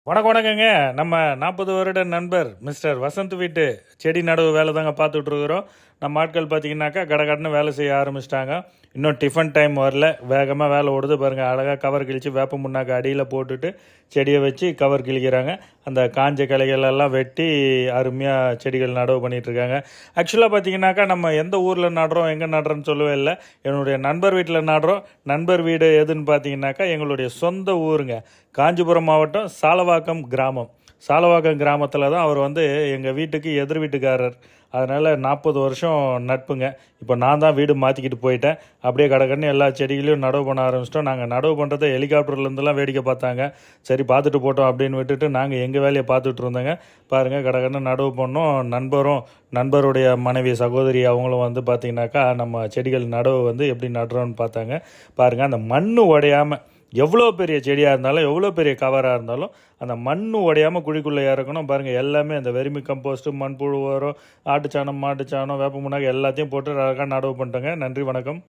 வணக்கங்க. நம்ம 40 வருட நண்பர் மிஸ்டர் வசந்த் வீட்டு செடி நடவு வேலை தாங்க பார்த்துட்டு இருக்கிறோம். நம்ம ஆட்கள் பார்த்தீங்கன்னாக்கா கடகடன்னு வேலை செய்ய ஆரம்பிச்சிட்டாங்க. இன்னும் டிஃபன் டைம் வரல, வேகமாக வேலை ஓடுது பாருங்கள். அழகாக கவர் கிழித்து வேப்ப முன்னாக்கு அடியில் போட்டுட்டு செடியை வச்சு கவர் கிழிக்கிறாங்க. அந்த காஞ்ச கிளைகள் எல்லாம் வெட்டி அருமையாக செடிகள் நடவு பண்ணிகிட்ருக்காங்க. ஆக்சுவலாக பார்த்தீங்கன்னாக்கா நம்ம எந்த ஊரில் நடுறோம் எங்கே நடுறோன்னு சொல்லவே இல்லை. என்னுடைய நண்பர் வீட்டில் நடுறோம். நண்பர் வீடு எதுன்னு பார்த்தீங்கன்னாக்கா எங்களுடைய சொந்த ஊருங்க. காஞ்சிபுரம் மாவட்டம் சாலவாக்கம் கிராமம். சாலவாக்கம் கிராமத்தில் தான் அவர் எங்கள் வீட்டுக்கு எதிர் வீட்டுக்காரர். அதனால் 40 வருஷம் நட்புங்க. இப்போ நான் தான் வீடு மாற்றிக்கிட்டு போயிட்டேன். அப்படியே கடகடன்னு எல்லா செடிகளையும் நடவு பண்ண ஆரம்பிச்சிட்டோம். நாங்கள் நடவு பண்ணுறதை ஹெலிகாப்டர்லேருந்துலாம் வேடிக்கை பார்த்தாங்க. சரி பார்த்துட்டு போட்டோம் அப்படின்னு விட்டுட்டு நாங்கள் எங்கள் வேலையை பார்த்துட்டு இருந்தோங்க. பாருங்கள் கடகடன்னு நடவு பண்ணோம். நண்பருடைய மனைவி சகோதரி அவங்களும் பார்த்திங்கனாக்கா நம்ம செடிகள் நடவு எப்படி நடுறோன்னு பார்த்தாங்க. பாருங்கள் அந்த மண் உடையாமல் எவ்வளோ பெரிய செடியாக இருந்தாலும் எவ்வளோ பெரிய கவராக இருந்தாலும் அந்த மண் உடையாமல் குழிக்குள்ளே இறக்கணும். பாருங்கள் எல்லாமே அந்த வெர்மி கம்போஸ்ட்டு, மண்புழு உரம், ஆட்டுச்சாணம், மாட்டுச்சாணம், வேப்ப முன்னாக எல்லாத்தையும் போட்டு அழகாக நடவு பண்ணிட்டோங்க. நன்றி, வணக்கம்.